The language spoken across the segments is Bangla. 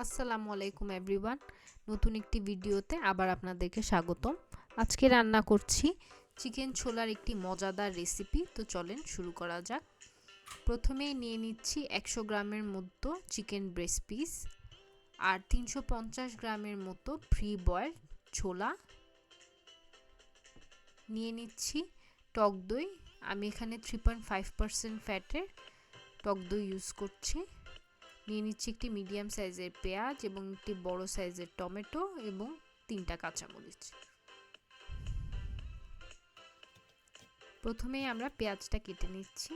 আসসালামু আলাইকুম এভরিওয়ান। নতুন একটি ভিডিওতে আবার আপনাদেরকে স্বাগতম। আজকে রান্না করছি চিকেন ছোলার একটি মজাদার রেসিপি। তো চলেন শুরু করা যাক। প্রথমেই নিয়ে নিচ্ছি 100 গ্রামের মতো চিকেন ব্রেস্ট পিস আর 350 গ্রামের মতো প্রি বয়েল ছোলা। নিয়ে নিচ্ছি টক দই। আমি এখানে 3.5% ফ্যাটের টক দই ইউজ করছি। নিয়ে নিচ্ছি একটি মিডিয়াম সাইজের পেঁয়াজ এবং একটি বড় সাইজের টমেটো এবং 3টা কাঁচামরিচ। প্রথমেই আমরা পেঁয়াজটা কেটে নিচ্ছি।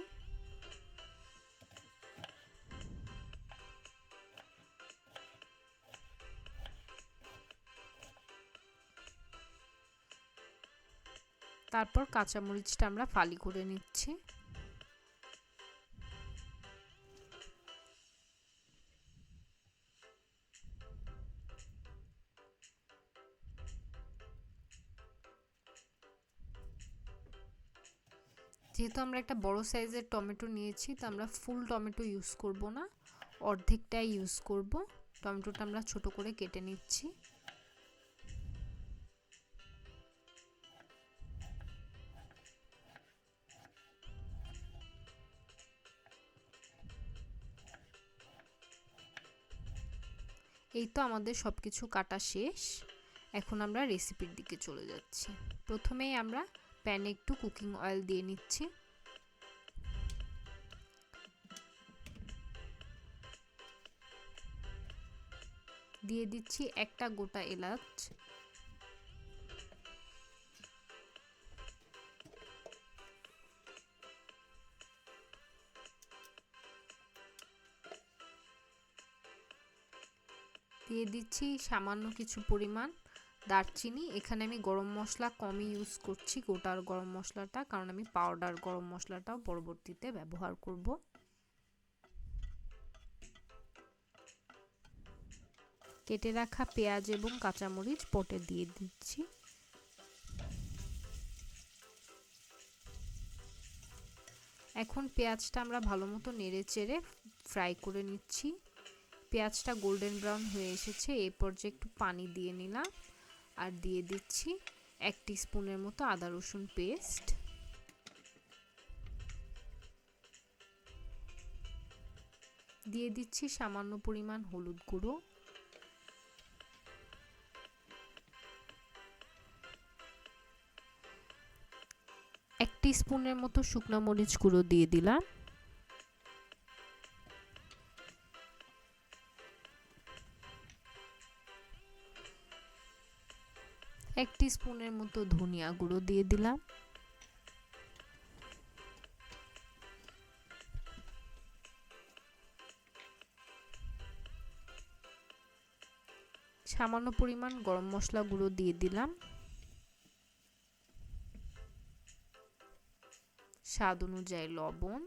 তারপর কাঁচামরিচটা আমরা ফালি করে নিচ্ছি। যেহেতু আমরা একটা বড় সাইজের টমেটো নিয়েছি, তো আমরা ফুল টমেটো ইউজ করব না, অর্ধেকটাই ইউজ করব। টমেটোটা আমরা ছোট করে কেটে নিচ্ছি। এই তো আমাদের সব কিছু কাটা শেষ। এখন আমরা রেসিপির দিকে চলে যাচ্ছি। প্রথমেই আমরা প্যানে একটু কুকিং অয়েল দিয়ে নিচ্ছি। দিয়ে দিচ্ছি একটা গোটা এলাচ, দিয়ে দিচ্ছি সামান্য কিছু পরিমাণ দারচিনি। এখানে আমি গরম মশলা কমই ইউজ করছি, গোটার গরম মশলাটা, কারণ আমি পাউডার গরম মশলাটাও পরবর্তীতে ব্যবহার করব। কেটে রাখা পেঁয়াজ এবং কাঁচামরিচ পটে দিয়ে দিচ্ছি। এখন পেঁয়াজটা আমরা ভালো মতো নেড়ে চেড়ে ফ্রাই করে নিচ্ছি। পেঁয়াজটা গোল্ডেন ব্রাউন হয়ে এসেছে। এই পর্যায়ে একটু পানি দিয়ে নিলাম আর দিয়ে দিচ্ছি 1 টিস্পুনের মতো আদা রসুন পেস্ট। দিয়ে দিচ্ছি সামান্য পরিমাণ হলুদ গুঁড়ো, 1 টিস্পুনের মতো শুকনো মরিচ গুঁড়ো দিয়ে দিলাম। এক টিস্পুনের মতো ধনিয়া গুঁড়ো দিয়ে দিলাম। সামান্য পরিমাণ গরম মশলা গুঁড়ো দিয়ে দিলাম। স্বাদ অনুযায়ী লবণ।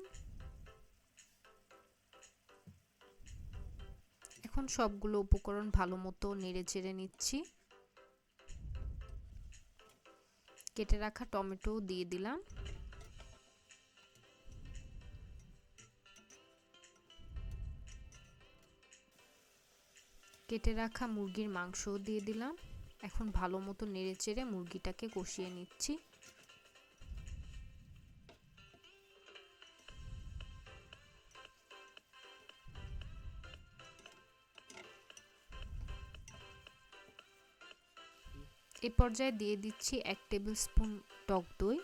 এখন সবগুলো উপকরণ ভালো মতো নেড়ে চেড়ে নিচ্ছি। কেটে রাখা টমেটো দিয়ে দিলাম। কেটে রাখা মুরগির মাংস দিয়ে দিলাম। এখন ভালো মতো নেড়ে চেড়ে মুরগিটাকে কষিয়ে নিচ্ছি। এই পর্যায়ে দিয়ে দিচ্ছি 1 টেবিল স্পুন টক দই।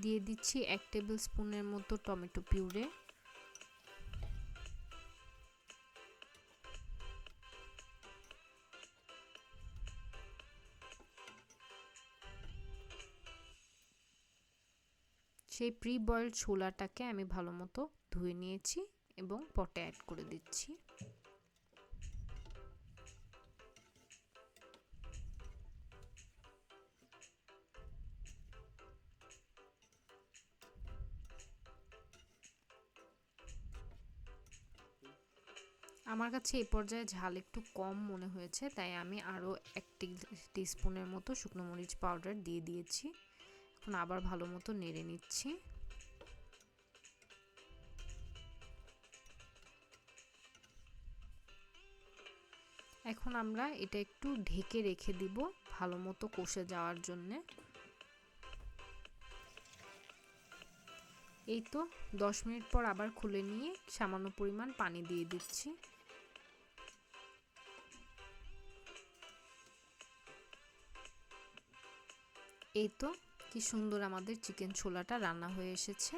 দিয়ে দিচ্ছি 1 টেবিল স্পুনের মতো টমেটো পিউরে। সেই প্রি বয়েলড ছোলাটাকে আমি ভালো মতো ধুয়ে নিয়েছি এবং পটে অ্যাড করে দিচ্ছি। আমার কাছে এই পর্যায়ে ঝাল একটু কম মনে হয়েছে, তাই আমি আরও 1 টিস্পুনের মতো শুকনো মরিচ পাউডার দিয়ে দিয়েছি। এখন আবার ভালো মতো নেড়ে নিচ্ছি। এখন আমরা এটা একটু ঢেকে রেখে দিব ভালো মতো কষে যাওয়ার জন্য। এই তো 10 মিনিট পর আবার খুলে নিয়ে সামান্য পরিমাণ পানি দিয়ে দিচ্ছি। এই তো কি সুন্দর আমাদের চিকেন ছোলাটা রান্না হয়ে এসেছে।